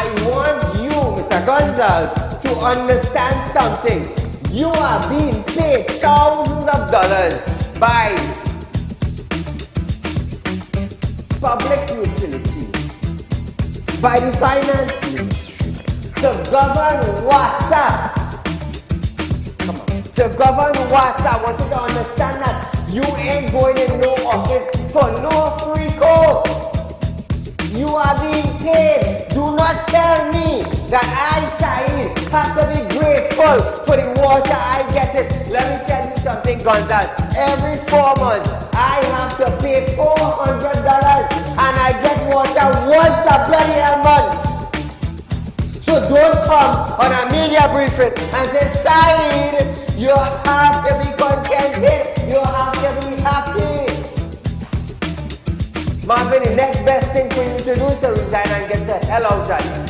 I want you, Mr. Gonzalez, to understand something. You are being paid thousands of dollars by public utility, by the finance ministry, to govern WASA. Come on. To govern WASA, I want you to understand that you ain't going in no office for no free code. You are being paid. Do not tell me that I, Saeed, have to be grateful for the water I get it. Let me tell you something, Gonzalez. Every 4 months, I have to pay $400 and I get water once a bloody month. So don't come on a media briefing and say, Saeed, you have to be contented. You have to be happy. Marvin, the next best thing for you to do is to resign and get the hell out of here.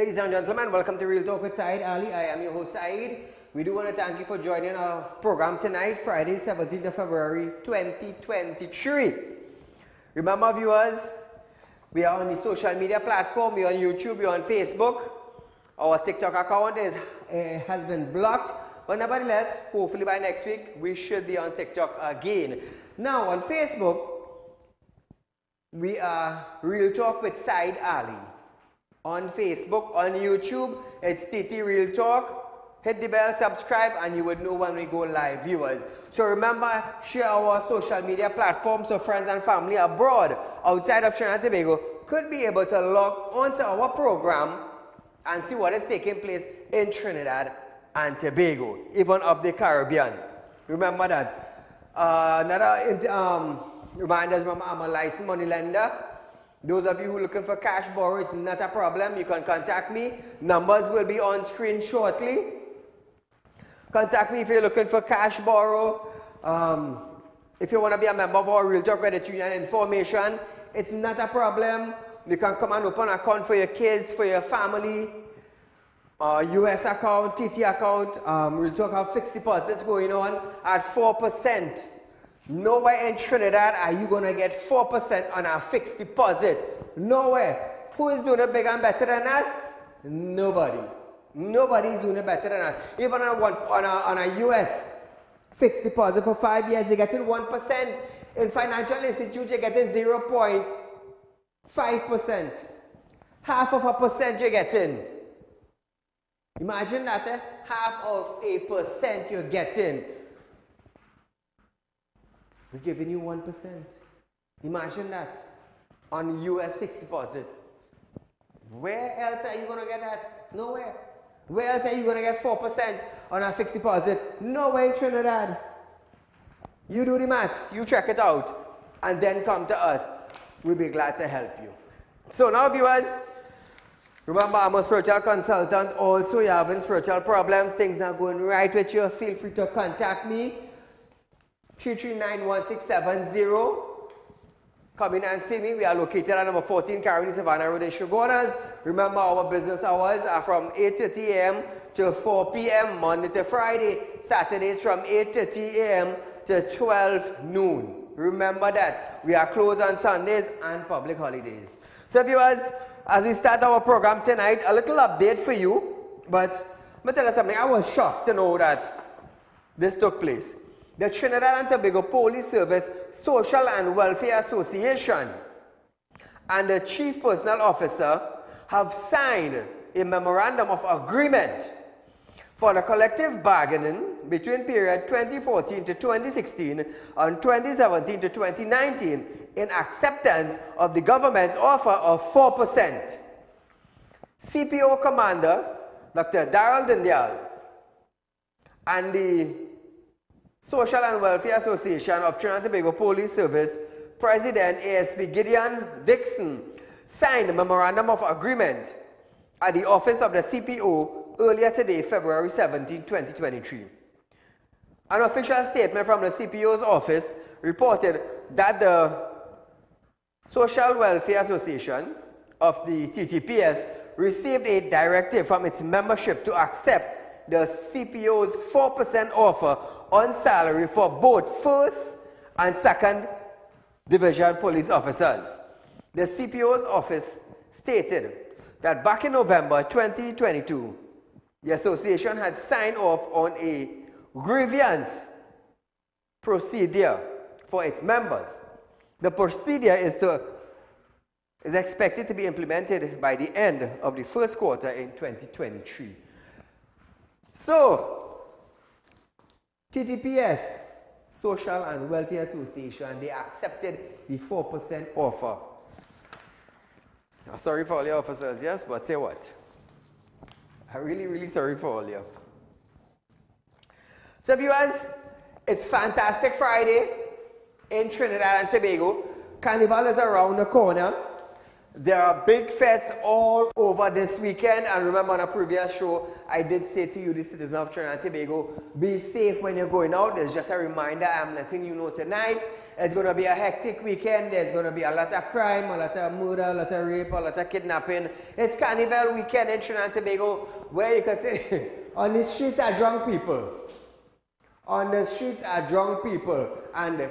Ladies and gentlemen, welcome to Real Talk with Saieed Ali. I am your host Saeed. We do want to thank you for joining our program tonight, Friday, 17th of February, 2023. Remember, viewers, we are on the social media platform. We are on YouTube, we are on Facebook. Our TikTok account has been blocked. But nevertheless, hopefully by next week, we should be on TikTok again. Now, on Facebook, we are Real Talk with Saieed Ali. On Facebook, on YouTube, it's TT Real Talk. Hit the bell, subscribe, and you would know when we go live, viewers. So remember, share our social media platforms so friends and family abroad, outside of Trinidad and Tobago, could be able to log onto our program and see what is taking place in Trinidad and Tobago, even up the Caribbean. Remember that. Another reminders, remember, I'm a licensed money lender. Those of you who are looking for cash borrow, it's not a problem. You can contact me. Numbers will be on screen shortly. Contact me if you're looking for cash borrow. If you want to be a member of our Real Talk Credit Union information, it's not a problem. You can come and open an account for your kids, for your family. US account, TT account. Real Talk have fixed deposits going on at 4%. Nowhere in Trinidad are you going to get 4% on our fixed deposit. Nowhere. Who is doing it bigger and better than us? Nobody. Nobody is doing it better than us. Even on a US fixed deposit for 5 years, you're getting 1%. In financial institutes, you're getting 0.5%. Half of a percent you're getting. Imagine that, half of a percent you're getting. We're giving you 1%. Imagine that on US fixed deposit. Where else are you going to get that? Nowhere. Where else are you going to get 4% on a fixed deposit? Nowhere in Trinidad. You do the maths, you check it out, and then come to us. We'll be glad to help you. So now, viewers, remember, I'm a spiritual consultant. Also, you're having spiritual problems, things not going right with you, feel free to contact me. 3391670. Come in and see me. We are located at number 14 Carnival Savannah Road in Shogunas. Remember, our business hours are from 8:30 a.m. to 4 p.m. Monday to Friday. Saturdays from 8:30 a.m. to 12 noon. Remember that. We are closed on Sundays and public holidays. So, viewers, as we start our program tonight, a little update for you. But let me tell you something. I was shocked to know that this took place. The Trinidad and Tobago Police Service Social and Welfare Association and the Chief Personnel Officer have signed a memorandum of agreement for the collective bargaining between period 2014 to 2016 and 2017 to 2019 in acceptance of the government's offer of 4%. CPO Commander Dr. Darrell Dindial and the Social and Welfare Association of Trinidad and Tobago Police Service President ASP Gideon Dixon signed a memorandum of agreement at the office of the CPO earlier today, February 17, 2023. An official statement from the CPO's office reported that the Social Welfare Association of the TTPS received a directive from its membership to accept the CPO's 4% offer on salary for both first and second division police officers. The CPO's office stated that back in November 2022, the association had signed off on a grievance procedure for its members. The procedure is expected to be implemented by the end of the first quarter in 2023. So, TTPS, Social and Welfare Association, they accepted the 4% offer. I'm sorry for all your officers, yes, but say what? I'm really, really sorry for all you. So, viewers, it's Fantastic Friday in Trinidad and Tobago. Carnival is around the corner. There are big fets all over this weekend, and remember on a previous show, I did say to you, the citizens of Trinidad and Tobago, be safe when you're going out. There's just a reminder, I'm letting you know tonight. It's going to be a hectic weekend. There's going to be a lot of crime, a lot of murder, a lot of rape, a lot of kidnapping. It's Carnival weekend in Trinidad and Tobago, where you can say, on the streets are drunk people. On the streets are drunk people, and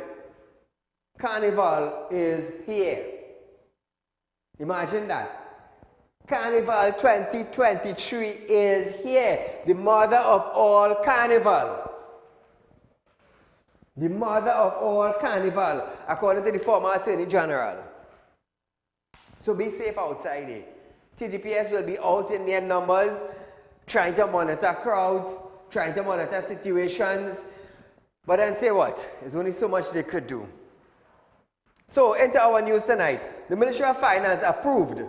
Carnival is here. Imagine that. Carnival 2023 is here. The mother of all carnival. The mother of all carnival, according to the former Attorney General. So be safe outside here. TGPS will be out in their numbers, trying to monitor crowds, trying to monitor situations. But then say what? There's only so much they could do. So, into our news tonight, the Ministry of Finance approved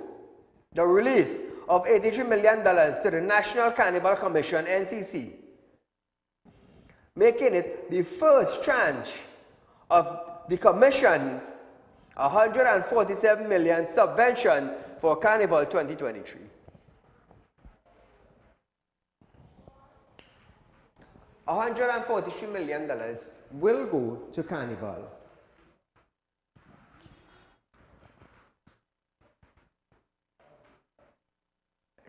the release of $83 million to the National Carnival Commission, NCC, making it the first tranche of the Commission's $147 million subvention for Carnival 2023. $143 million will go to Carnival.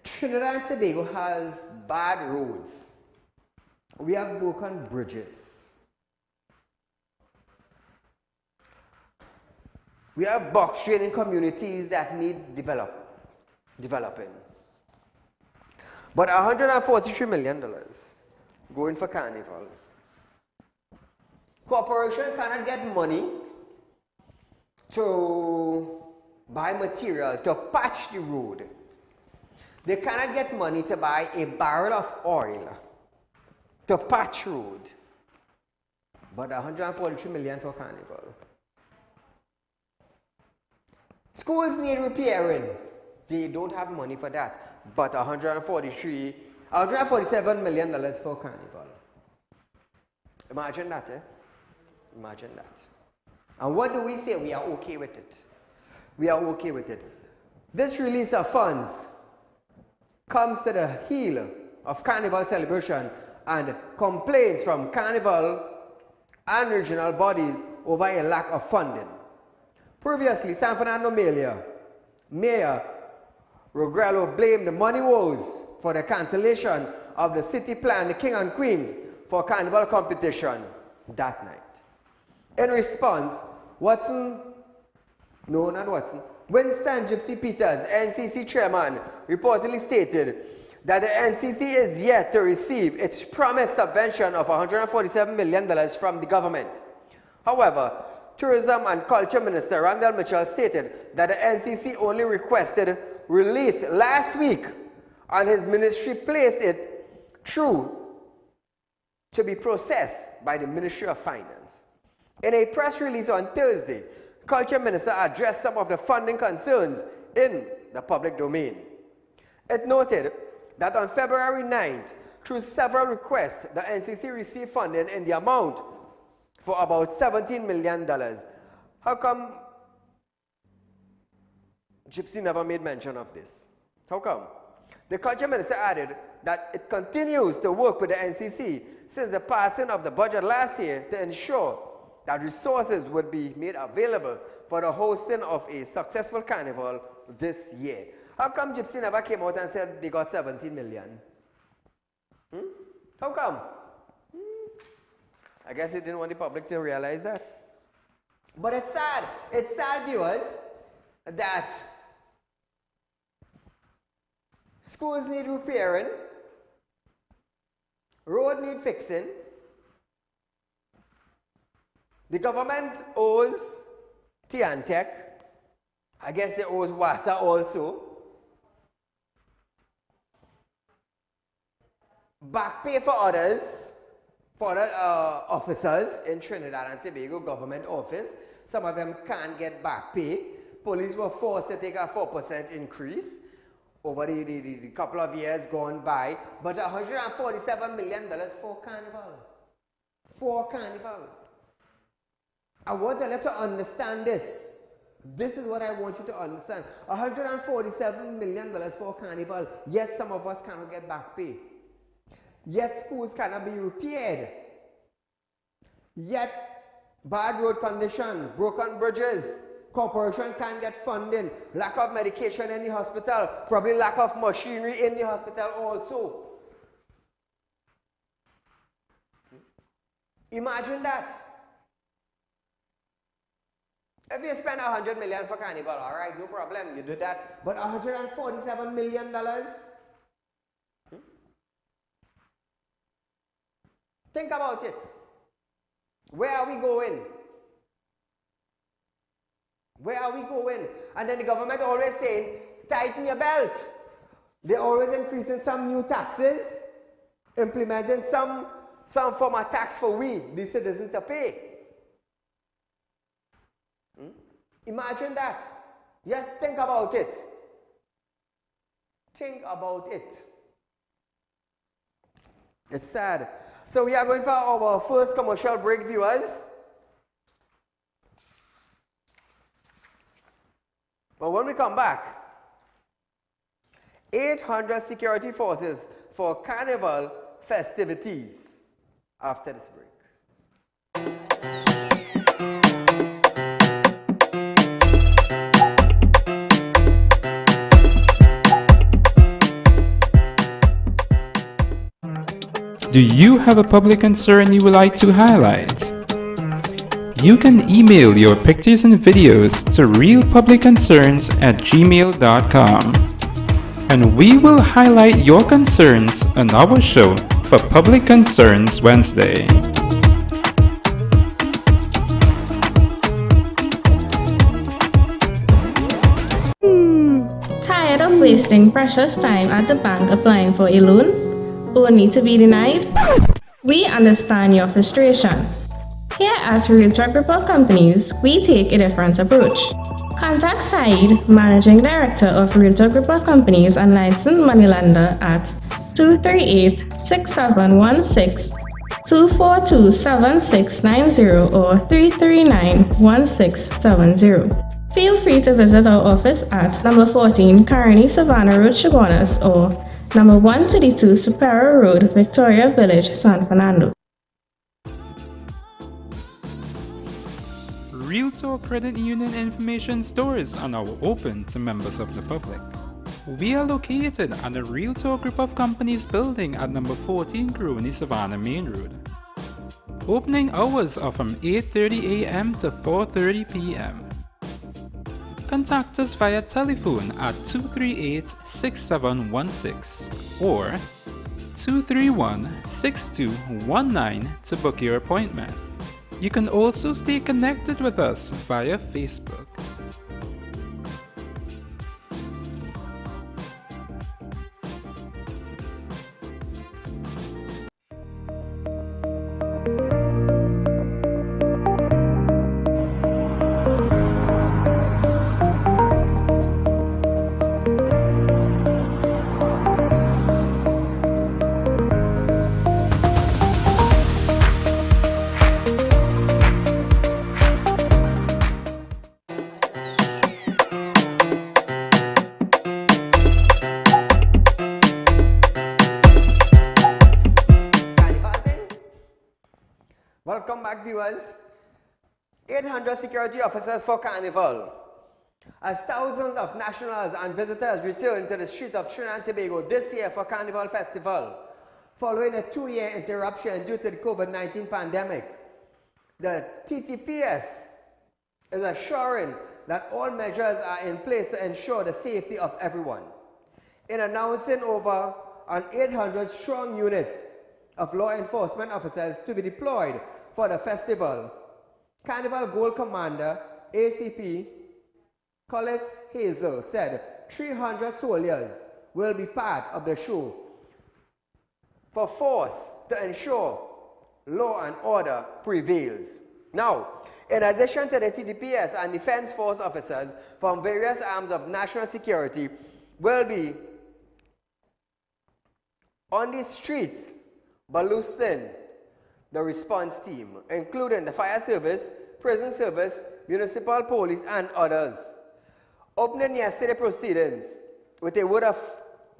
Trinidad and Tobago has bad roads. We have broken bridges. We have box training communities that need developing. But $143 million going for Carnival. Corporation cannot get money to buy material to patch the road. They cannot get money to buy a barrel of oil to patch road. But $143 million for Carnival. Schools need repairing. They don't have money for that. But $147 million for Carnival. Imagine that, eh? Imagine that. And what do we say? We are okay with it. We are okay with it. This release of funds comes to the heel of Carnival celebration and complaints from Carnival and regional bodies over a lack of funding. Previously, San Fernando Mayor Rogrello blamed the money woes for the cancellation of the city plan, the King and Queens, for Carnival competition that night. In response, Winston Gypsy Peters, NCC chairman, reportedly stated that the NCC is yet to receive its promised subvention of $147 million from the government. However, Tourism and Culture Minister Randall Mitchell stated that the NCC only requested release last week, and his ministry placed it through to be processed by the Ministry of Finance. In a press release on Thursday, Culture Minister addressed some of the funding concerns in the public domain. It noted that on February 9th, through several requests, the NCC received funding in the amount for about $17 million. How come Gypsy never made mention of this? How come? The Culture Minister added that it continues to work with the NCC since the passing of the budget last year to ensure that resources would be made available for the hosting of a successful carnival this year. How come Gypsy never came out and said they got 17 million? How come? I guess he didn't want the public to realize that. But it's sad. It's sad, viewers, that schools need repairing, road need fixing, the government owes Tiantec. I guess they owe WASA also. Back pay for others, for other officers in Trinidad and Tobago government office. Some of them can't get back pay. Police were forced to take a 4% increase over the couple of years gone by. But $147 million for Carnival. For Carnival. I want you to understand this. This is what I want you to understand. $147 million for Carnival, yet some of us cannot get back pay. Yet schools cannot be repaired. Yet bad road condition, broken bridges, corporation can't get funding, lack of medication in the hospital, probably lack of machinery in the hospital also. Imagine that. If you spend $100 million for Carnival, all right, no problem, you do that. But $147 million? Think about it. Where are we going? Where are we going? And then the government always saying, tighten your belt. They're always increasing some new taxes, implementing some form of tax for we, the citizens, to pay. Imagine that. Just think about it. Think about it. It's sad. So we are going for our first commercial break, viewers. But when we come back, 800 security forces for Carnival festivities after this break. Do you have a public concern you would like to highlight? You can email your pictures and videos to realpublicconcerns@gmail.com, and we will highlight your concerns on our show for Public Concerns Wednesday. Tired of wasting precious time at the bank applying for a loan, only to be denied? We understand your frustration. Here at Realtalk Group of Companies, we take a different approach. Contact Saieed, Managing Director of Realtalk Group of Companies and licensed moneylender at 238-6716, 242-7690 or 339-1670. Feel free to visit our office at number 14 Carnival Savannah Road, Chaguanas, or number 132 Superior Road, Victoria Village, San Fernando. Realtalk Credit Union information stores are now open to members of the public. We are located at the Realtalk Group of Companies building at number 14 Carnival Savannah Main Road. Opening hours are from 8:30 a.m. to 4:30 p.m. Contact us via telephone at 238-6716 or 231-6219 to book your appointment. You can also stay connected with us via Facebook. Welcome back, viewers. 800 security officers for Carnival. As thousands of nationals and visitors return to the streets of Trinidad and Tobago this year for Carnival Festival, following a 2-year interruption due to the COVID-19 pandemic, the TTPS is assuring that all measures are in place to ensure the safety of everyone. In announcing over an 800-strong unit of law enforcement officers to be deployed for the festival, Carnival Gold Commander ACP Collis Hazel said 300 soldiers will be part of the show for force to ensure law and order prevails. Now, in addition to the TDPS and Defense Force officers from various arms of national security will be on the streets boosting the response team, including the fire service, prison service, municipal police, and others. Opening yesterday proceedings with a word of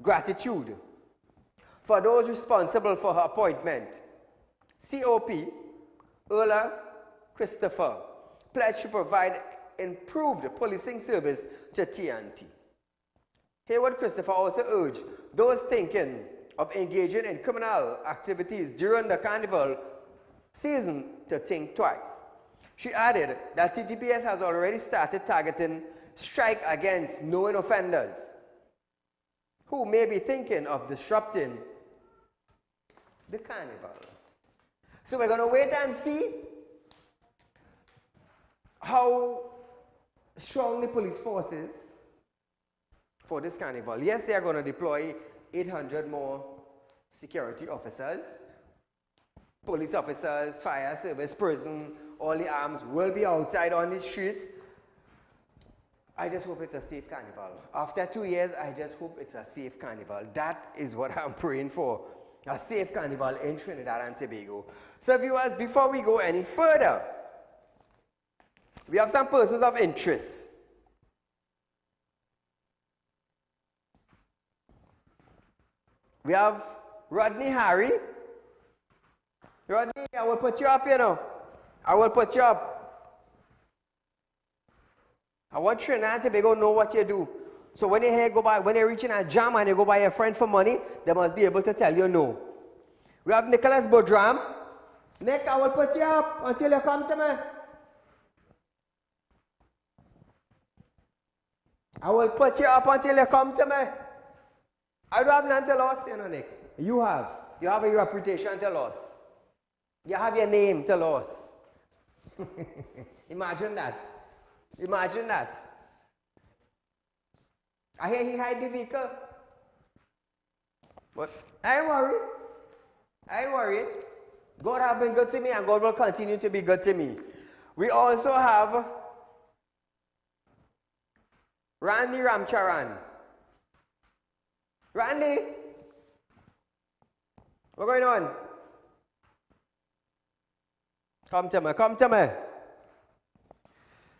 gratitude for those responsible for her appointment. COP Erla Christopher pledged to provide improved policing service to TNT. Hayward Christopher also urged those thinking of engaging in criminal activities during the Carnival season to think twice. She added that TTPS has already started targeting strike against known offenders who may be thinking of disrupting the Carnival. So we're going to wait and see how strong the police force is for this Carnival. Yes, they are going to deploy 800 more security officers, police officers, fire service, prison, all the arms will be outside on the streets. I just hope it's a safe Carnival. After 2 years, I just hope it's a safe Carnival. That is what I'm praying for. A safe Carnival in Trinidad and Tobago. So viewers, before we go any further, we have some persons of interest. We have Rodney Harry. Rodney, I will put you up, you know. I will put you up. I want Trinidad and Tobago know what you do. So when you go by, when you're reaching a jam and you go by a friend for money, they must be able to tell you no. We have Nicholas Bodram. Nick, I will put you up until you come to me. I will put you up until you come to me. I don't have none to lose, you know, Nick. You have. You have a reputation to lose. You have your name to lose. Imagine that. Imagine that. I hear he hide the vehicle. But I ain't worried. I ain't worried. God has been good to me and God will continue to be good to me. We also have Randy Ramcharan. Randy, what's going on? Come to me, come to me.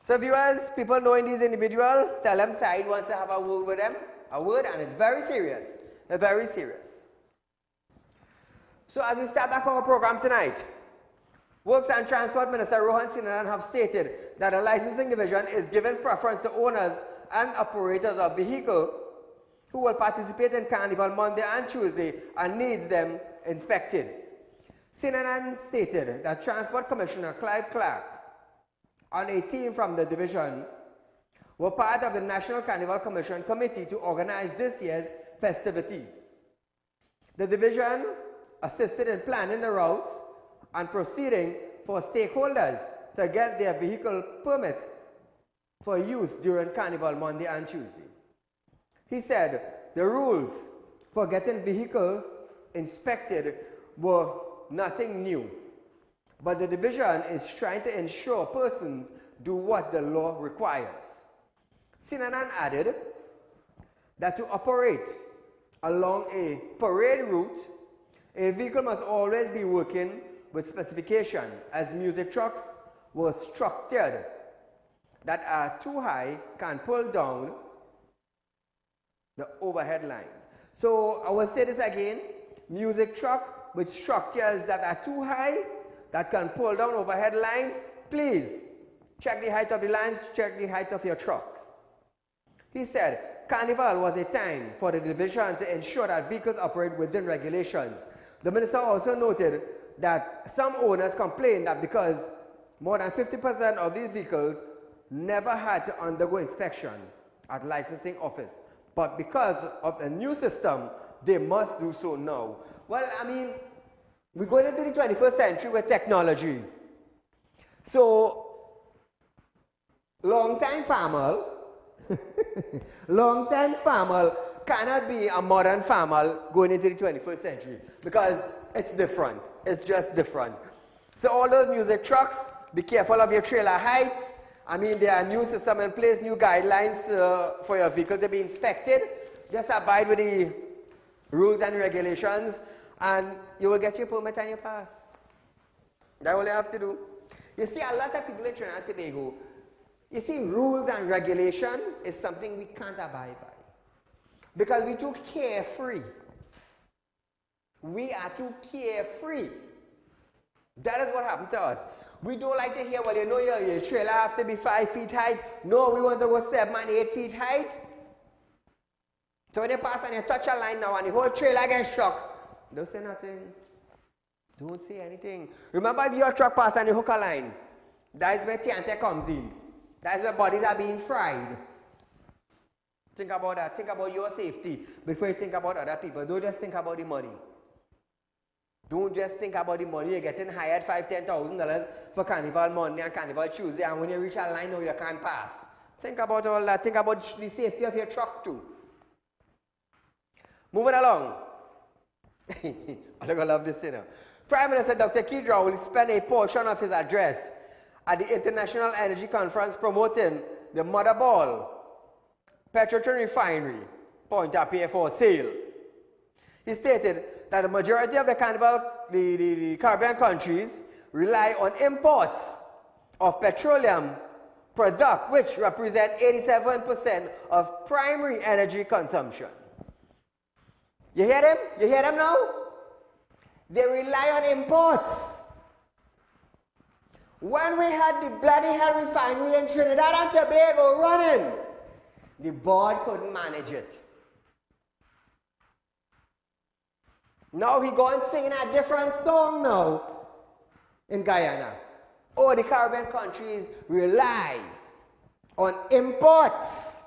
So viewers, people knowing these individuals, tell them Saeed wants to have a word with them. A word, and it's very serious. It's very serious. So as we start back our program tonight, Works and Transport Minister Rohan Sinanan have stated that the licensing division is giving preference to owners and operators of vehicles who will participate in Carnival Monday and Tuesday and needs them inspected. Sinanan stated that Transport Commissioner Clive Clark and a team from the division were part of the National Carnival Commission Committee to organize this year's festivities. The division assisted in planning the routes and proceeding for stakeholders to get their vehicle permits for use during Carnival Monday and Tuesday. He said the rules for getting vehicle inspected were nothing new, but the division is trying to ensure persons do what the law requires. Sinanan added that to operate along a parade route, a vehicle must always be working with specification, as music trucks were structured that are too high can pull down the overhead lines. So I will say this again, music truck with structures that are too high that can pull down overhead lines, please check the height of the lines, check the height of your trucks. He said Carnival was a time for the division to ensure that vehicles operate within regulations. The minister also noted that some owners complained that because more than 50% of these vehicles never had to undergo inspection at licensing office, but because of a new system, they must do so now. Well, I mean, we're going into the 21st century with technologies. So, long-time farmer, long-time farmer cannot be a modern farmer going into the 21st century because it's different. It's just different. So all those music trucks, be careful of your trailer heights. I mean, there are new systems in place, new guidelines for your vehicle to be inspected. Just abide with the rules and regulations, and you will get your permit and your pass. That's all you have to do. You see, a lot of people in Trinidad and Tobago, You see, rules and regulation is something we can't abide by. Because we're too carefree. We are too carefree. That is what happened to us. We don't like to hear, well, you know, your trailer have to be 5 feet high. No, we want to go 7 and 8 feet high. So when you pass and you touch a line now and the whole trailer gets shocked, don't say nothing. Don't say anything. Remember, if your truck passes and you hook a line, that is where TNT comes in. That is where bodies are being fried. Think about that. Think about your safety before you think about other people. Don't just think about the money. Don't just think about the money. You're getting hired $5,000, $10,000 for Carnival Monday and Carnival Tuesday, and when you reach a line, no, you can't pass. Think about all that. Think about the safety of your truck too. Moving along. I'm going to love this, you know. Prime Minister Dr. Kidra will spend a portion of his address at the International Energy Conference promoting the Mother Ball Petroleum Refinery, Point-à-Pied for sale. He stated that the majority of the Caribbean countries rely on imports of petroleum product, which represent 87% of primary energy consumption. You hear them? You hear them now? They rely on imports. When we had the bloody hell refinery in Trinidad and Tobago running, the board couldn't manage it. Now he go and singing a different song now in Guyana. Oh, the Caribbean countries rely on imports.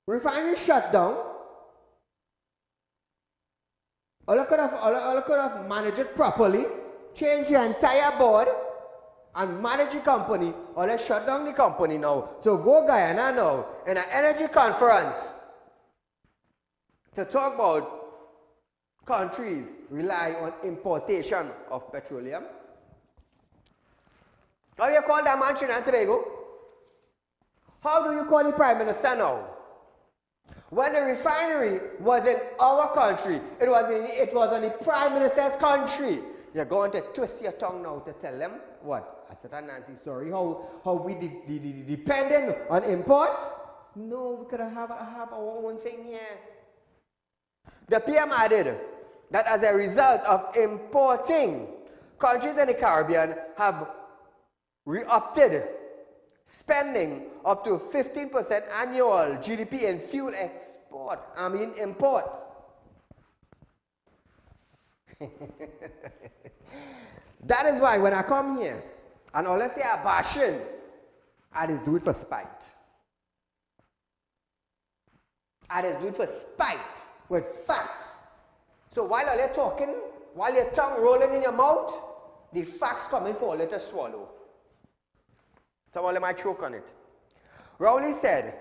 Refinery shut down. All could have managed it properly, change the entire board, and manage the company, or let's shut down the company now. So go Guyana now in an energy conference to talk about countries rely on importation of petroleum. How do you call that man Trinidad and Tobago? How do you call the Prime Minister now? When the refinery was in our country, it was on the Prime Minister's country. You're going to twist your tongue now to tell them what? I said, Nancy, sorry, how we dependent on imports? No, we could have our own thing here. The PM added that as a result of importing, countries in the Caribbean have re-opted spending up to 15% annual GDP in fuel import. That is why when I come here, and let's say I'm bashing, I just do it for spite. I just do it for spite, with facts. So while you're talking, while your tongue rolling in your mouth, the facts coming for you to swallow. Someone might choke on it. Rowley said,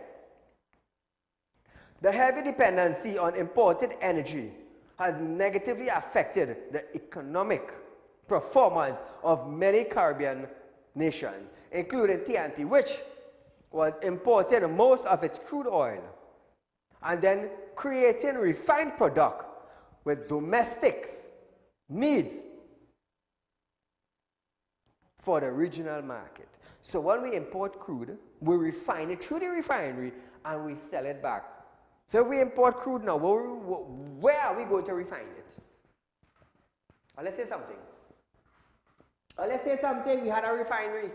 the heavy dependency on imported energy has negatively affected the economic performance of many Caribbean nations, including TNT, which was importing most of its crude oil and then creating refined product with domestics needs for the regional market. So when we import crude, we refine it through the refinery and we sell it back. So if we import crude now, where are we going to refine it? Or let's say something. We had a refinery.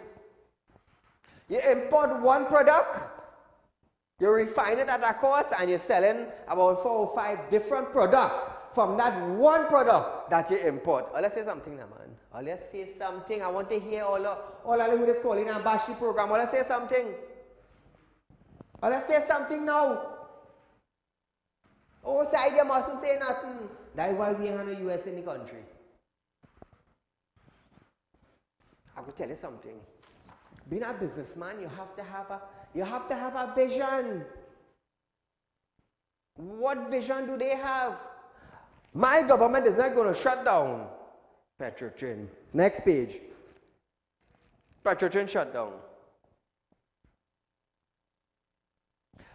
You import one product, you refine it at a cost, and you're selling about 4 or 5 different products from that one product that you import. Or let's say something now, man. Or let's say something. I want to hear all of who is calling and bash the program. Or let's say something. Or let's say something now. Oh, side, you mustn't say nothing. That is why we have the US in the country. I will tell you something. Being a businessman, you have to have a vision. What vision do they have? My government is not going to shut down Petrotrin. Next page. Petrotrin shut down.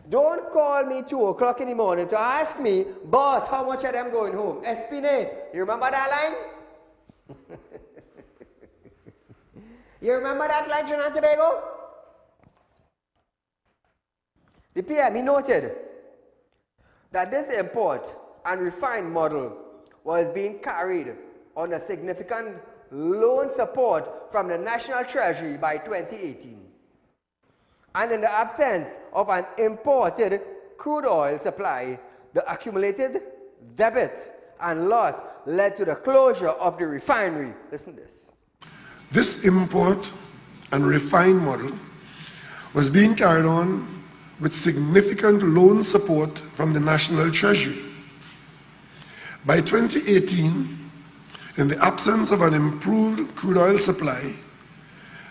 Don't call me 2 o'clock in the morning to ask me, boss, how much of them going home? Espine, you remember that line? You remember that line, Trinidad and Tobago? The PM, he noted that this import and refine model was being carried on a significant loan support from the National Treasury by 2018. And in the absence of an imported crude oil supply, the accumulated debit and loss led to the closure of the refinery. Listen to this. This import and refine model was being carried on with significant loan support from the National Treasury. By 2018, in the absence of an improved crude oil supply,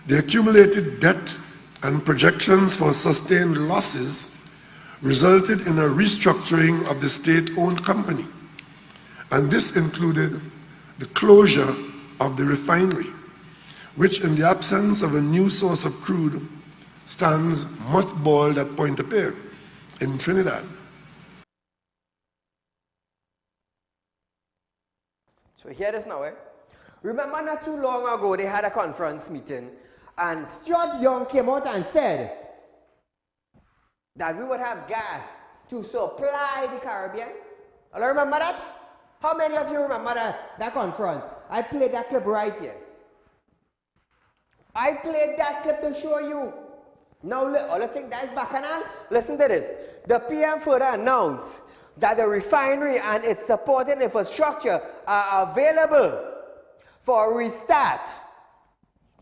the accumulated debt and projections for sustained losses resulted in a restructuring of the state-owned company, and this included the closure of the refinery, which in the absence of a new source of crude stands mothballed at Pointe-a-Pierre in Trinidad. So hear this now, eh? Remember not too long ago they had a conference meeting and Stuart Young came out and said that we would have gas to supply the Caribbean. All remember that? How many of you remember that conference? I played that clip right here. I played that clip to show you. Now, all you think that is bacchanal? Listen to this. The PM further announced that the refinery and its supporting infrastructure are available for restart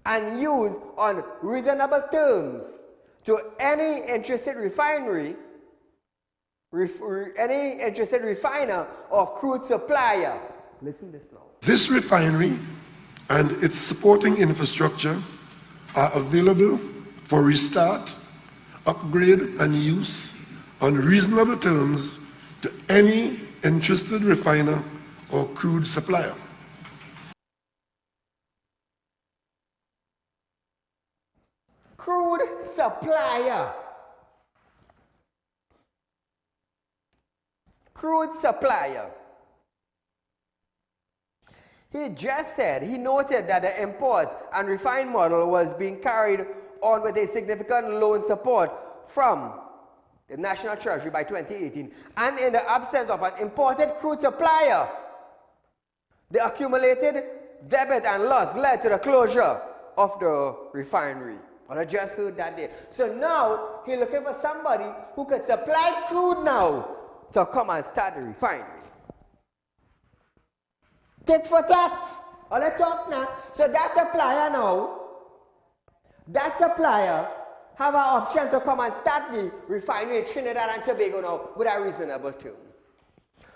and use on reasonable terms to any interested refiner or crude supplier. Listen to this now. This refinery and its supporting infrastructure are available for restart, upgrade, and use on reasonable terms to any interested refiner or crude supplier. Crude supplier. Crude supplier. He just said, he noted that the import and refine model was being carried on with a significant loan support from the National Treasury by 2018. And in the absence of an imported crude supplier, the accumulated debit and loss led to the closure of the refinery. Well, I just heard that day. So now, he's looking for somebody who could supply crude now to come and start the refinery. Tit for tat. All I talk now. So that supplier now, that supplier have an option to come and start the refinery in Trinidad and Tobago now with a reasonable term.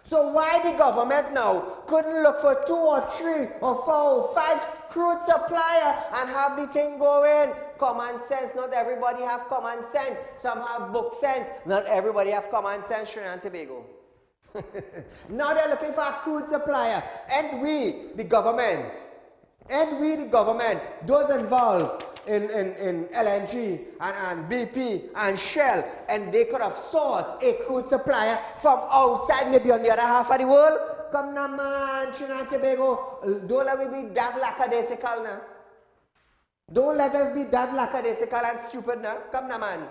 So why the government now couldn't look for 2 or 3 or 4 or 5 crude supplier and have the thing going? Common sense. Not everybody have common sense. Some have book sense. Not everybody have common sense, Trinidad and Tobago. Now they're looking for a crude supplier. And we, the government, those involved in LNG and BP and Shell, and they could have sourced a crude supplier from outside, maybe on the other half of the world. Come now, man, Trinidad and Tobago, don't let me be that lackadaisical now. Don't let us be that lackadaisical and stupid now. Come now, man.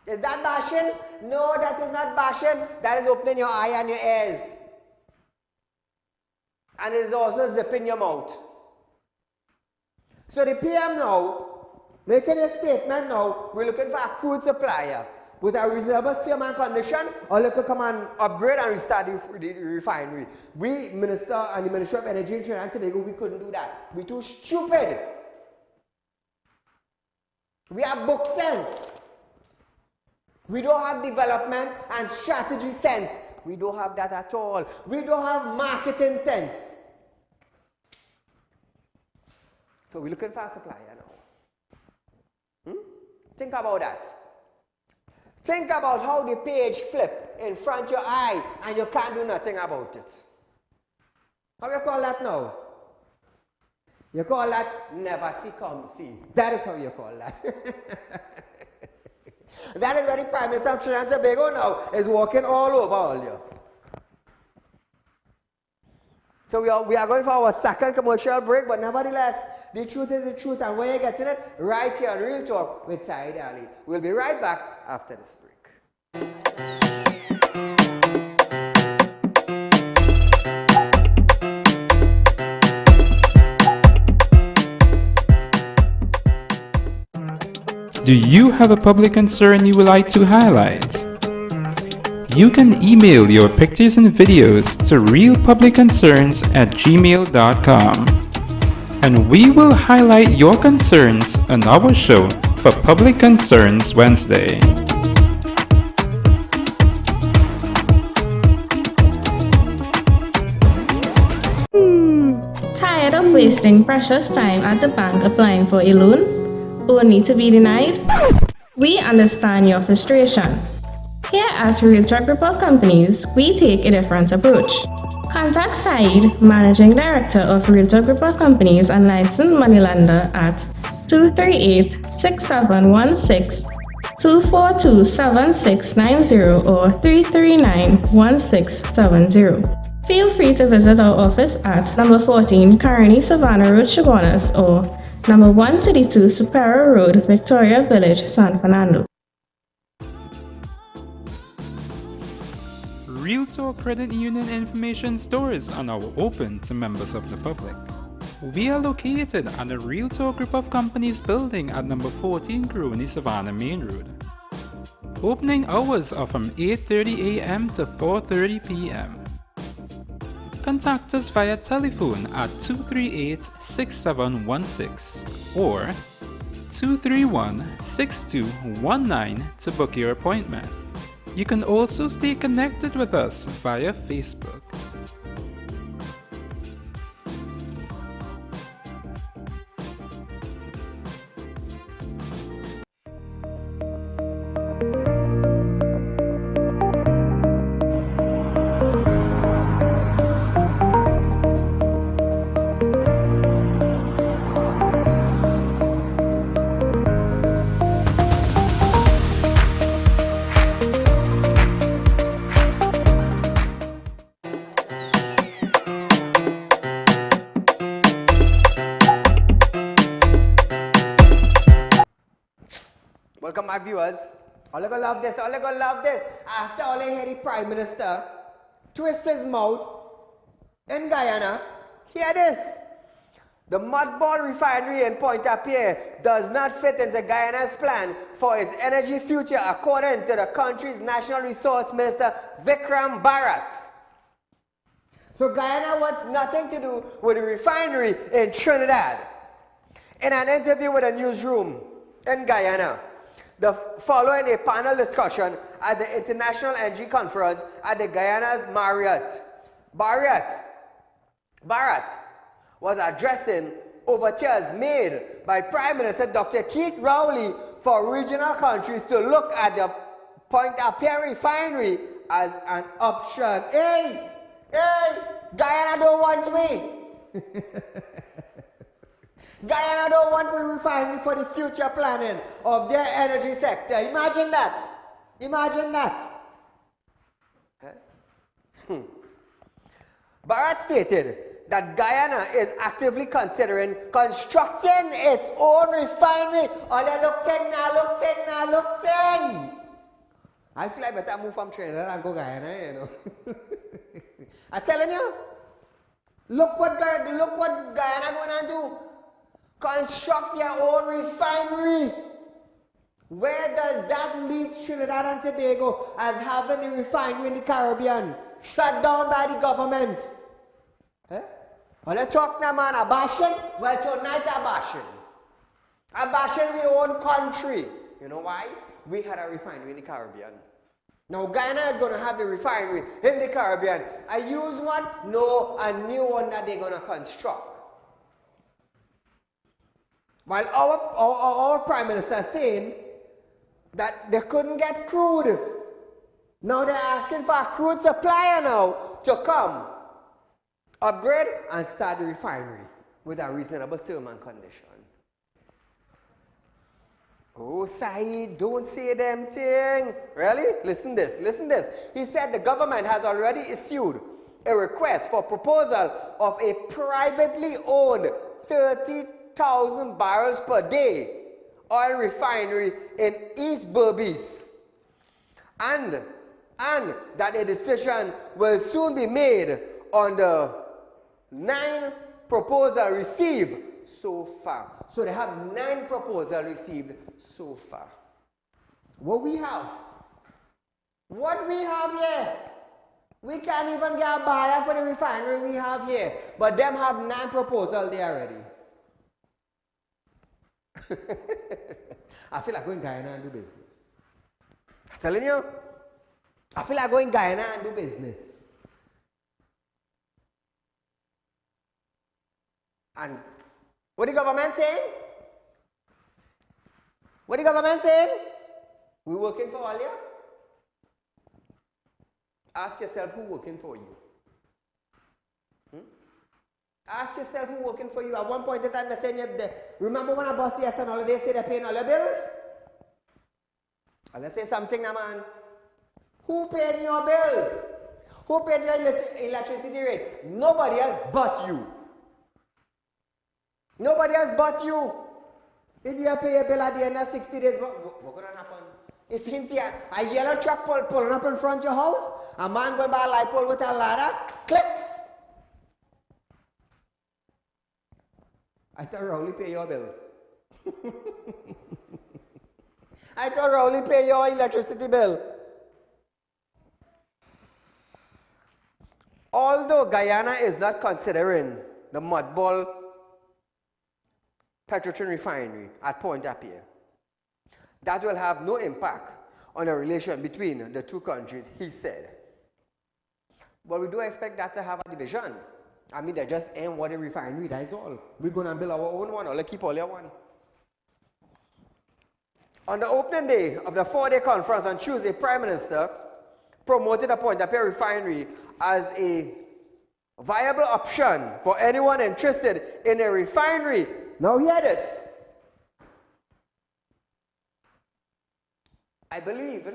Is that bashing? No, that is not bashing. That is opening your eye and your ears. And it is also zipping your mouth. So the PM now, making a statement now, we're looking for a crude supplier with a reasonable term and condition, or look to come and upgrade and restart the refinery. We, Minister and the Ministry of Energy in Trinidad and Tobago, we couldn't do that. We're too stupid. We have book sense. We don't have development and strategy sense. We don't have that at all. We don't have marketing sense. So we're looking for a supplier now. Think about that. Think about how the page flip in front of your eye and you can't do nothing about it. How do you call that now? You call that never see come see. That is how you call that. That is where the Prime Minister of Trinidad and Tobago now is walking all over all you. So we are going for our second commercial break, but nevertheless, the truth is the truth, and where you're getting it, right here on Real Talk with Saieed Ali. We'll be right back after this break. Do you have a public concern you would like to highlight? You can email your pictures and videos to realpublicconcerns@gmail.com, and we will highlight your concerns on our show for Public Concerns Wednesday. Tired of wasting precious time at the bank applying for a loan, only to be denied? We understand your frustration. Here at Realtor Group of Companies, we take a different approach. Contact Saeed, Managing Director of Realtor Group of Companies and licensed moneylender at 238-6716, 242-7690 or 339-1670. Feel free to visit our office at number 14 Carnival Savannah Road, Chaguanas, or number 132 Superior Road, Victoria Village, San Fernando. Real Talk Credit Union information stores are now open to members of the public. We are located at the Real Talk Group of Companies building at number 14 Crony Savannah Main Road. Opening hours are from 8:30 a.m. to 4:30 p.m. Contact us via telephone at 238-6716 or 231-6219 to book your appointment. You can also stay connected with us via Facebook. Welcome back, viewers. All gonna love this, all gonna love this. After all, I hear the Prime Minister twist his mouth in Guyana. Hear this. The mudball refinery in Pointe-à-Pierre does not fit into Guyana's plan for its energy future, according to the country's National Resource Minister, Vikram Bharat. So Guyana wants nothing to do with the refinery in Trinidad. In an interview with a newsroom in Guyana, following a panel discussion at the International Energy Conference at the Guyana's Marriott, Bharat was addressing overtures made by Prime Minister Dr. Keith Rowley for regional countries to look at the Pointe-à-Pierre refinery as an option. Hey, Guyana don't want me. Guyana don't want a refinery for the future planning of their energy sector. Imagine that. Imagine that. Bharat stated that Guyana is actively considering constructing its own refinery. All you look thing. I feel like better move from Trinidad and go Guyana, you know. I'm telling you. Look what Guyana going to do. Construct their own refinery. Where does that leave Trinidad and Tobago as having a refinery in the Caribbean shut down by the government? Well, let's talk now, man, abashing. Well, tonight abashing. Abashing our own country. You know why? We had a refinery in the Caribbean. Now, Guyana is going to have the refinery in the Caribbean. A used one? No, a new one that they're going to construct. While our Prime Minister is saying that they couldn't get crude. Now they're asking for a crude supplier now to come, upgrade and start the refinery with a reasonable term and condition. Oh, Saeed, don't say them thing. Really? Listen this. He said the government has already issued a request for proposal of a privately owned 30,000 barrels per day oil refinery in East Berbice, and that a decision will soon be made on the 9 proposals received so far. So they have 9 proposals received so far. What we have here, we can't even get a buyer for the refinery we have here, but them have 9 proposals there already. I feel like going Guyana and do business. I'm telling you, I feel like going Guyana and do business. And what the government saying? What the government saying? We working for all you? Ask yourself who working for you. Ask yourself who working for you. At one point in time, they saying, remember when I boss the SN holiday say they're paying all your bills? And let's say something now, man. Who paid your bills? Who paid your electricity rate? Nobody else but you. Nobody else but you. If you pay your bill at the end of 60 days, what's going to happen? You see a yellow truck pulling up in front of your house, a man going by a light pole with a ladder, clicks. I thought Rowley pay your bill. I thought Rowley pay your electricity bill. Although Guyana is not considering the Mudball Petrotrin refinery at Pointe-à-Pied, that will have no impact on the relation between the two countries, he said. But we do expect that to have a division. I mean, they just ain't what a refinery, that is all. We're going to build our own one, or let's keep all your one. On the opening day of the 4-day conference on Tuesday, Prime Minister promoted the Pointe-à-Pied refinery as a viable option for anyone interested in a refinery. Now hear this. I believe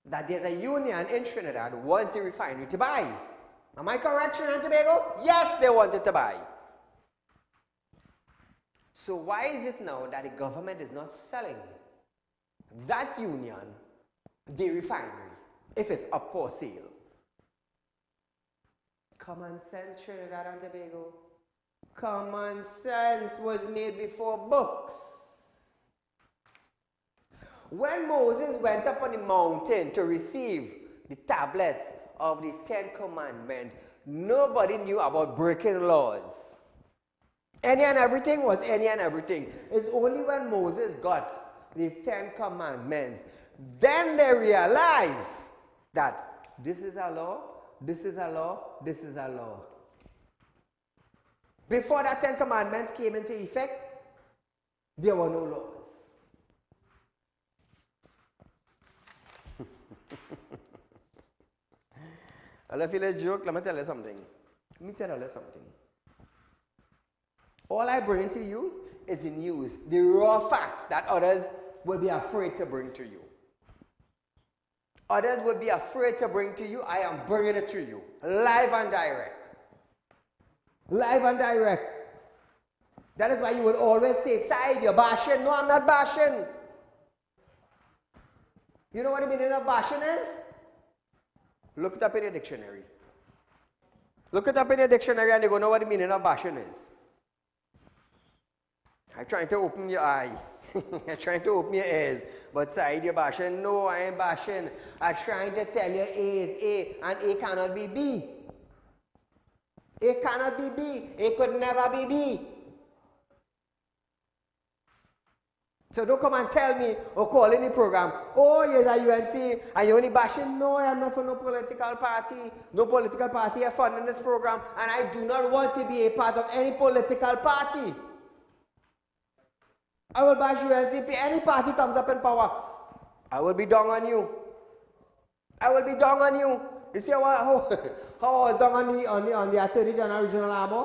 that there's a union in Trinidad who wants the refinery to buy. Am I correct, Trinidad and Tobago? Yes, they wanted to buy. So why is it now that the government is not selling that union the refinery if it's up for sale? Common sense, Trinidad and Tobago. Common sense was made before books. When Moses went up on the mountain to receive the tablets of the 10 Commandments, nobody knew about breaking laws. Any and everything was any and everything. It's only when Moses got the 10 Commandments, then they realized that this is a law, this is a law, this is a law. Before that 10 Commandments came into effect, there were no laws. I feel a joke. Let me tell you something. All I bring to you is the news, the raw facts that others will be afraid to bring to you. Others will be afraid to bring to you. I am bringing it to you, live and direct. Live and direct. That is why you would always say, Saieed, you're bashing. No, I'm not bashing. You know what the meaning of bashing is? Look it up in your dictionary. Look it up in your dictionary and you're going to know what the meaning of bashing is. I'm trying to open your eye. I'm trying to open your ears. But Saieed, you're bashing. No, I ain't bashing. I'm trying to tell you A is A and A cannot be B. A cannot be B. A could never be B. So don't come and tell me or call in the program, oh, you're the UNC and you're only bashing. No, I am not for no political party. No political party are funding this program, and I do not want to be a part of any political party. I will bash UNC. Any party comes up in power, I will be down on you. I will be down on you. You see how I was down on the Attorney General Regional Armor?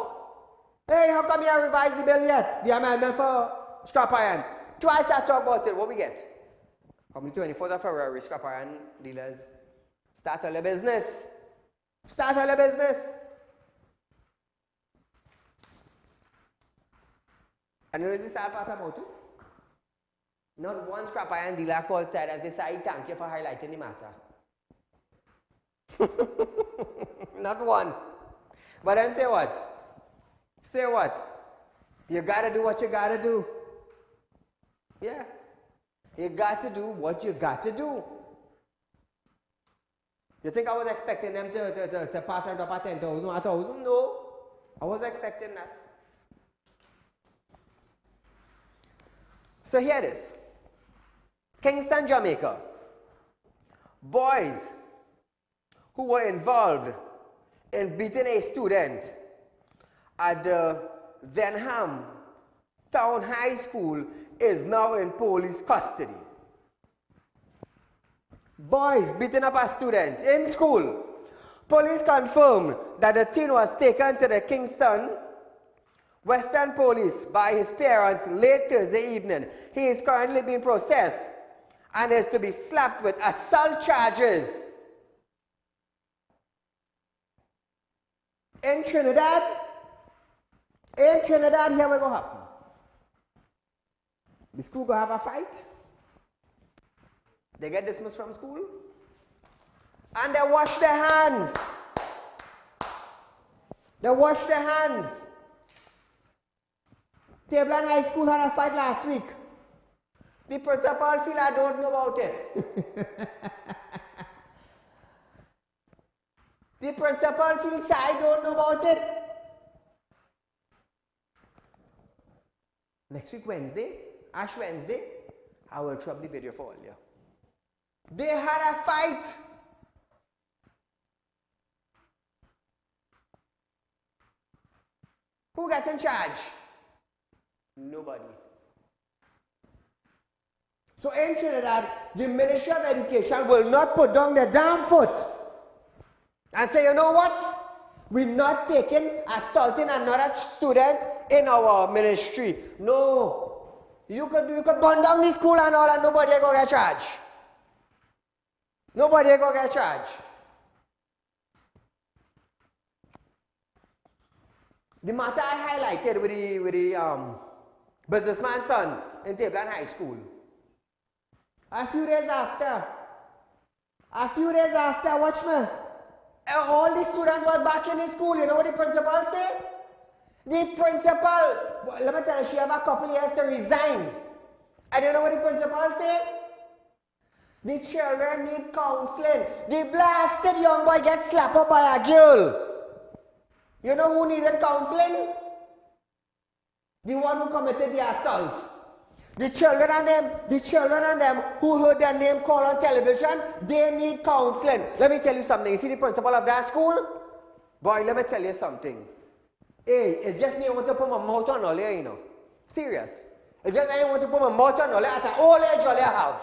Hey, how come you haven't revised the bill yet? The amendment for scrap iron. Twice I talk about it, what we get? From the 24th of February, scrap iron dealers start all their business. Start all your business. And you know the sad part about it? Not one scrap iron dealer called said and said, "I thank you for highlighting the matter." Not one. But then say what? Say what? You gotta do what you gotta do. Yeah. You got to do what you got to do. You think I was expecting them to pass it up at 10,000, 1,000? No. I was expecting that. So here it is. Kingston, Jamaica. Boys who were involved in beating a student at the Denham Town High School is now in police custody. Boys beating up a student in school. Police confirmed that the teen was taken to the Kingston Western Police by his parents late Thursday evening. He is currently being processed and is to be slapped with assault charges. In Trinidad, here we go happen. The school go have a fight. They get dismissed from school. And they wash their hands. They wash their hands. Tableland High School had a fight last week. The principal feel I don't know about it. The principal feels I don't know about it. Next week, Wednesday, Ash Wednesday, I will drop the video for all you. They had a fight. Who got in charge? Nobody. So in Trinidad, the Ministry of Education will not put down their damn foot and say, you know what? We're not taking, assaulting another student in our ministry. No. You could burn down the school and all and nobody go get charged. Nobody go get charged. The matter I highlighted with the businessman's son in Tableland High School. A few days after, watch me. All the students were back in the school. You know what the principal said? The principal, let me tell you, she have a couple years to resign. And you know what the principal said? The children need counseling. The blasted young boy gets slapped up by a girl. You know who needed counseling? The one who committed the assault. The children and them who heard their name called on television, they need counseling. Let me tell you something. You see the principal of that school? Boy, let me tell you something. Hey, it's just me who want to put my mouth on all here, you know. Serious. It's just I want to put my mouth on all here at an old age all I have.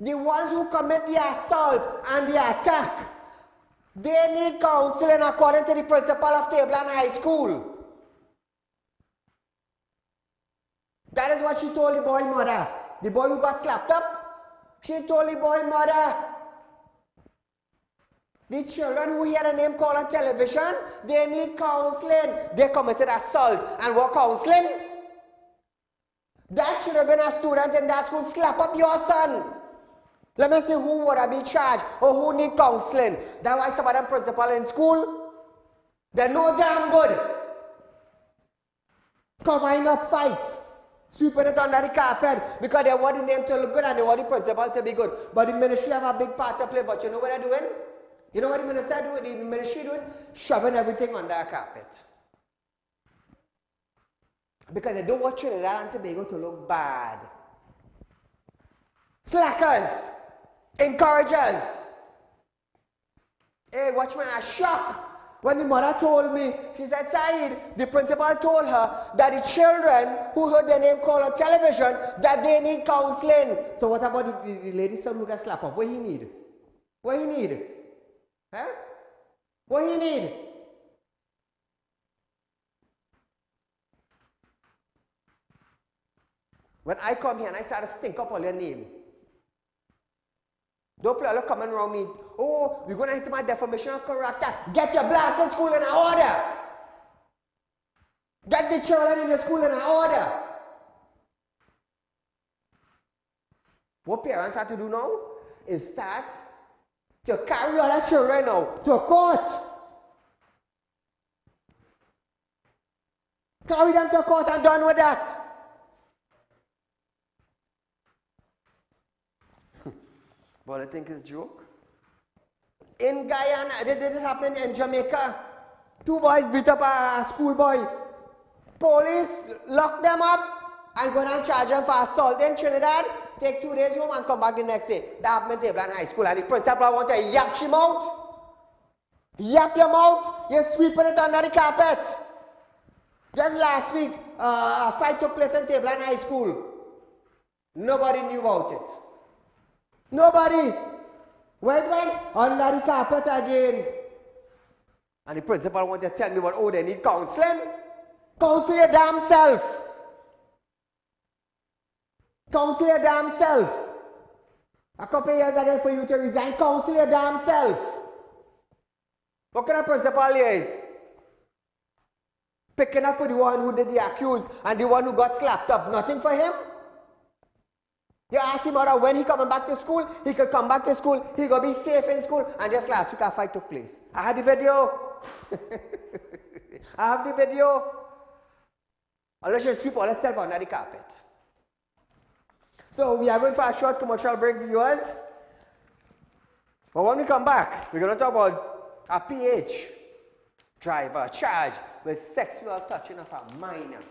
The ones who commit the assault and the attack, they need counseling according to the principal of Tableland High School. That is what she told the boy mother. The boy who got slapped up, she told the boy mother. The children who hear a name called on television, they need counseling. They committed assault and what counseling? That should have been a student in that school slap up your son. Let me see who would have been charged or who need counseling. That's why some of them principal in school, they're no damn good. Covering up fights. Sweeping it under the carpet because they want the name to look good and they want the principal to be good. But the ministry have a big part to play. But you know what they're doing? You know what the ministry doing? Shoving everything under the carpet. Because they don't want Trinidad and Tobago to look bad. Slackers. Encouragers. Hey, watch me, I shock. When the mother told me, she said, Saeed, the principal told her that the children who heard their name called on television, that they need counseling. So what about the lady's son who got slapped up? What he need? What he need? Huh? What he need? When I come here and I start to stink up all your name, Don't play all coming around me. Oh, we're going to hit my defamation of character. Get your blasted school in order. Get the children in the school in order. What parents have to do now is start to carry all their children now to court. Carry them to court and done with that. But I think it's a joke. In Guyana, this happened in Jamaica. 2 boys beat up a schoolboy. Police lock them up and go and charge them for assault. In Trinidad, take 2 days home and come back the next day. That happened in Tablan High School. And the principal want to yap him out. Yap your mouth. You're sweeping it under the carpet. Just last week, a fight took place in Tablan High School. Nobody knew about it. Nobody. Where it went? Under the carpet again. And the principal wanted to tell me about, oh, they need counseling. Counsel your damn self. Counsel your damn self. A couple of years ago for you to resign, counsel your damn self. What kind of principal is? Picking up for the one who did the accused and the one who got slapped up. Nothing for him? You ask him about when he coming back to school, he could come back to school, he could be safe in school, and just last week a fight took place. I had the video. I have the video. Unless you sweep all yourself under the carpet. So we are going for a short commercial break, viewers. But when we come back, we're going to talk about a PH driver charged with sexual touching of a minor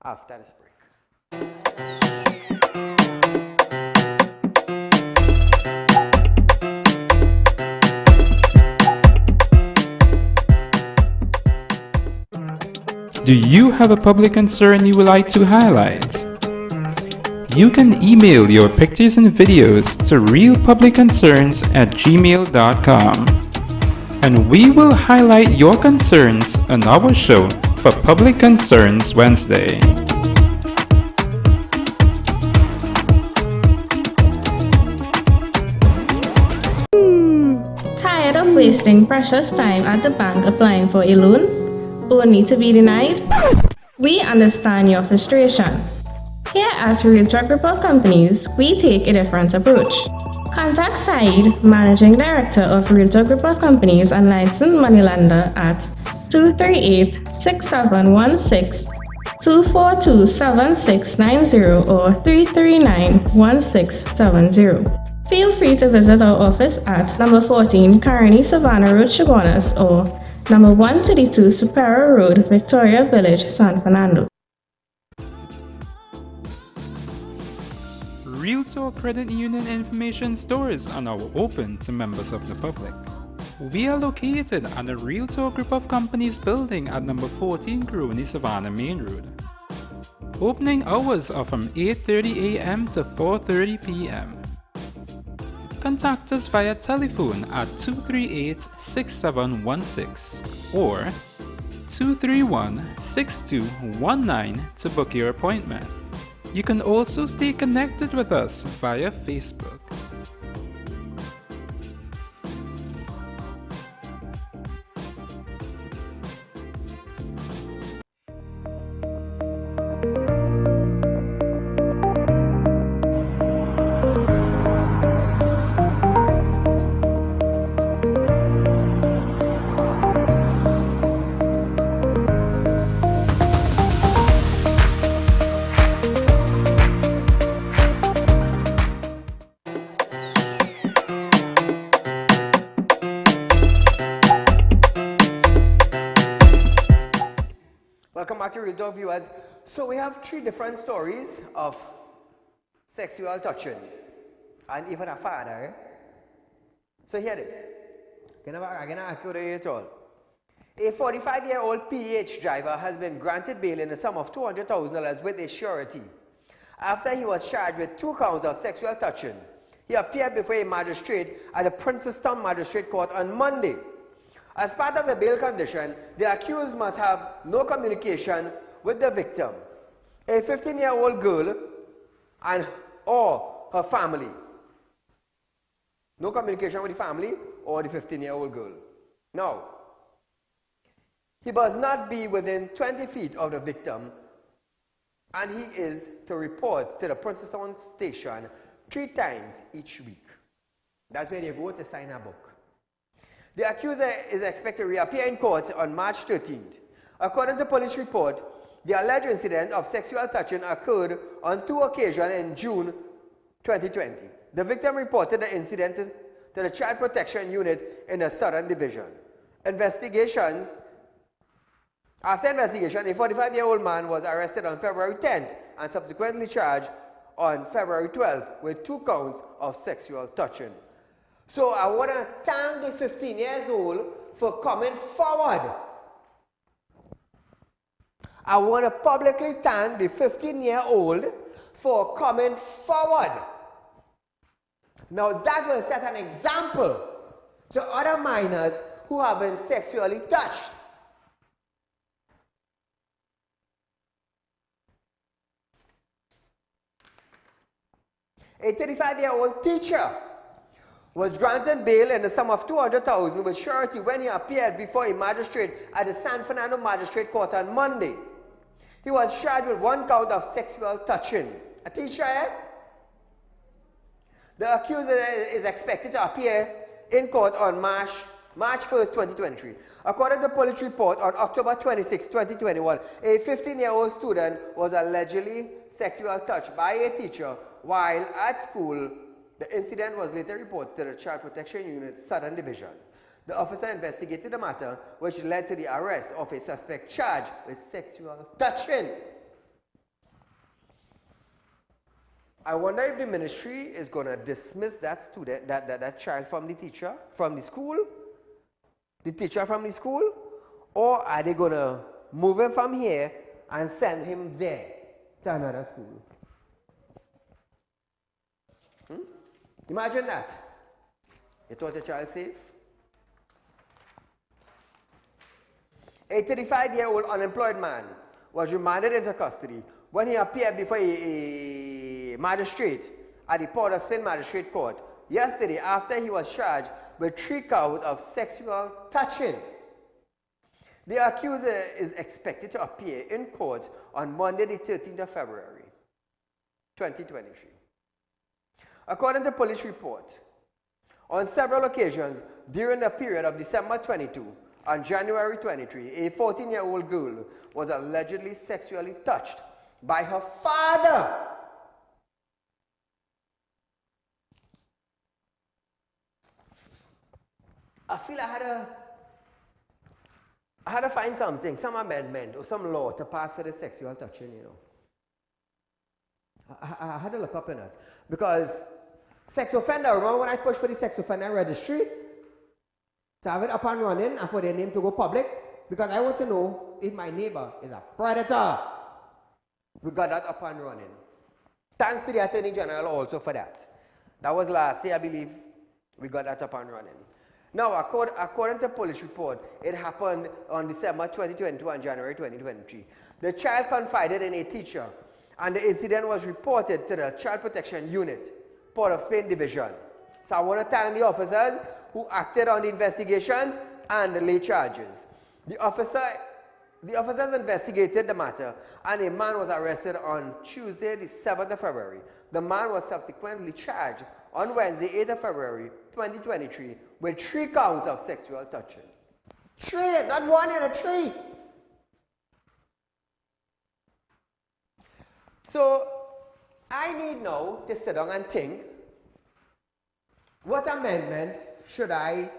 after this break. Do you have a public concern you would like to highlight? You can email your pictures and videos to realpublicconcerns@gmail.com, and we will highlight your concerns on our show for Public Concerns Wednesday. Tired of wasting precious time at the bank applying for a loan? Only to be denied? We understand your frustration. Here at Realtor Group of Companies, we take a different approach. Contact Saieed, Managing Director of Realtor Group of Companies and licensed moneylender at 238-6716, 242-7690 or 339-1670. Feel free to visit our office at number 14 Carnival Savannah Road, Chaguanas, or number 132 Superior Road, Victoria Village, San Fernando. Realtor Credit Union information stores are now open to members of the public. We are located at the Realtor Group of Companies building at number 14 Grooney Savannah Main Road. Opening hours are from 8:30 a.m. to 4:30 p.m. Contact us via telephone at 238-6716 or 231-6219 to book your appointment. You can also stay connected with us via Facebook. Welcome back to Real Talk, viewers. So we have 3 different stories of sexual touching and even a father. So here it is. I'm going to accurate it all. A 45-year-old PH driver has been granted bail in the sum of $200,000 with a surety after he was charged with 2 counts of sexual touching. He appeared before a magistrate at the Princeton Magistrate Court on Monday. As part of the bail condition, the accused must have no communication with the victim, a 15-year-old girl, and or her family. No communication with the family or the 15-year-old girl. Now, he must not be within 20 feet of the victim, and he is to report to the Princeton station 3 times each week. That's where they go to sign a book. The accuser is expected to reappear in court on March 13th. According to police report, the alleged incident of sexual touching occurred on 2 occasions in June 2020. The victim reported the incident to the Child Protection Unit in the Southern Division. After investigation, a 45-year-old man was arrested on February 10th and subsequently charged on February 12th with 2 counts of sexual touching. So I want to thank the 15 years old for coming forward. I want to publicly thank the 15-year-old for coming forward. Now that will set an example to other minors who have been sexually touched. A 35-year-old teacher was granted bail in the sum of $200,000 with surety when he appeared before a magistrate at the San Fernando Magistrate Court on Monday. He was charged with 1 count of sexual touching. A teacher, eh? The accuser is expected to appear in court on March 1st, 2023. According to police report, on October 26, 2021, a 15-year-old student was allegedly sexually touched by a teacher while at school. The incident was later reported to the Child Protection Unit Southern Division. The officer investigated the matter, which led to the arrest of a suspect charged with sexual touching. I wonder if the ministry is going to dismiss that student, that child from the teacher, from the school, the teacher from the school, or are they going to move him from here and send him there to another school? Imagine that. You thought your child safe? A 35-year-old unemployed man was remanded into custody when he appeared before a magistrate at the Port of Spain Magistrate Court yesterday after he was charged with 3 counts of sexual touching. The accuser is expected to appear in court on Monday, the 13th of February, 2023. According to police report, on several occasions during the period of December 22 and January 23, a 14-year-old girl was allegedly sexually touched by her father. I feel I had to find something, some amendment or some law to pass for the sexual touching, you know. I had to look up in it. Because sex offender, remember when I pushed for the sex offender registry? To have it up and running and for their name to go public? Because I want to know if my neighbor is a predator. We got that up and running. Thanks to the Attorney General also for that. That was last year, I believe, we got that up and running. Now, according to police report, it happened on December 2022 and January 2023. The child confided in a teacher, and the incident was reported to the Child Protection Unit, Port of Spain Division. So I want to thank the officers who acted on the investigations and the late charges. The officers investigated the matter, and a man was arrested on Tuesday, the 7th of February. The man was subsequently charged on Wednesday, 8th of February, 2023, with 3 counts of sexual touching. 3, not 1 and 3. So, I need now to sit down and think, what amendment should I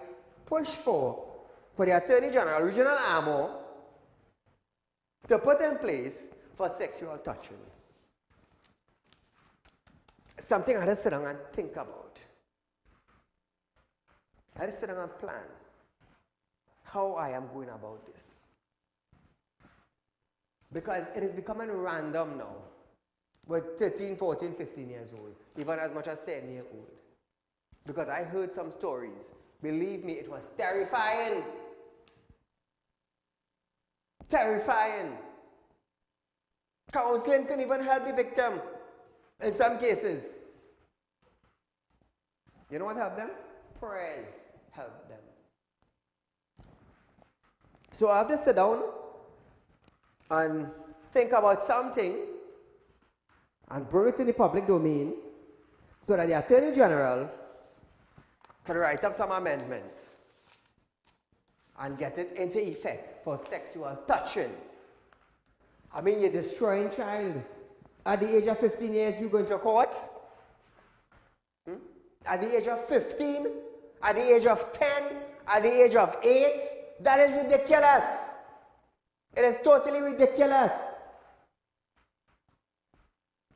push for the Attorney General, Regional Armor, to put in place for sexual touching? Something I had to sit down and think about. I had to sit down and plan how I am going about this. Because it is becoming random now with 13, 14, 15 years old, even as much as 10 years old. Because I heard some stories. Believe me, it was terrifying. Terrifying. Counseling can even help the victim in some cases. You know what helped them? prayers help them. So I have to sit down and think about something and bring it in the public domain so that the Attorney General can write up some amendments and get it into effect for sexual touching. I mean, you're destroying child. At the age of 15 years, you going to court? At the age of 15? At the age of 10? At the age of 8? That is ridiculous. It is totally ridiculous.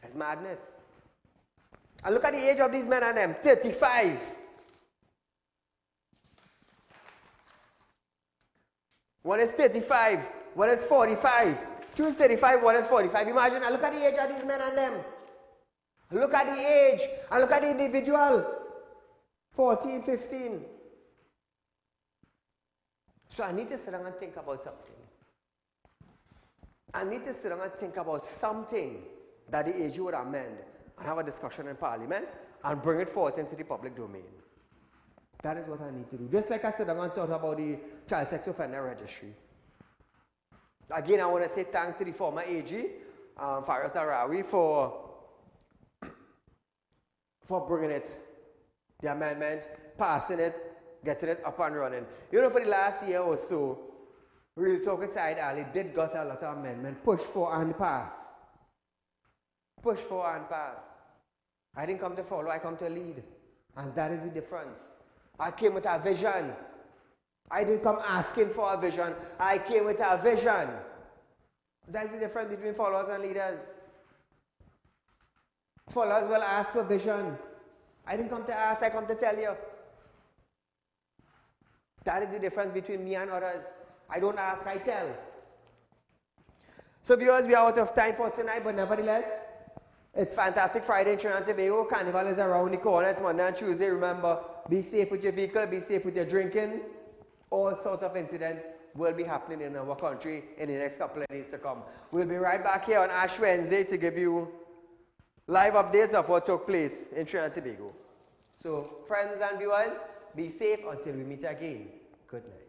It's madness. And look at the age of these men and them, 35. One is 35, one is 45. Two is 35, one is 45. Imagine, and look at the age of these men and them. Look at the age, and look at the individual. 14, 15. So I need to sit down and think about something. I need to sit down and think about something that the AG would amend and have a discussion in Parliament and bring it forth into the public domain. That is what I need to do. Just like I sit down and talk about the Child Sex Offender Registry. Again, I want to say thanks to the former AG, Faraz Darawi, for bringing it, the amendment, passing it, getting it up and running. You know, for the last year or so, Real Talk with Saieed Ali did got a lot of amendment, push for and pass. Push for and pass. I didn't come to follow, I come to lead. And that is the difference. I came with a vision. I didn't come asking for a vision. I came with a vision. That's the difference between followers and leaders. Followers will ask for vision. I didn't come to ask, I come to tell you. That is the difference between me and others. I don't ask, I tell. So viewers, we are out of time for tonight, but nevertheless, it's Fantastic Friday in Trinidad and Tobago. Carnival is around the corner. It's Monday and Tuesday. Remember, be safe with your vehicle, be safe with your drinking. All sorts of incidents will be happening in our country in the next couple of days to come. We'll be right back here on Ash Wednesday to give you live updates of what took place in Trinidad and Tobago. So, friends and viewers, be safe until we meet again. Good night.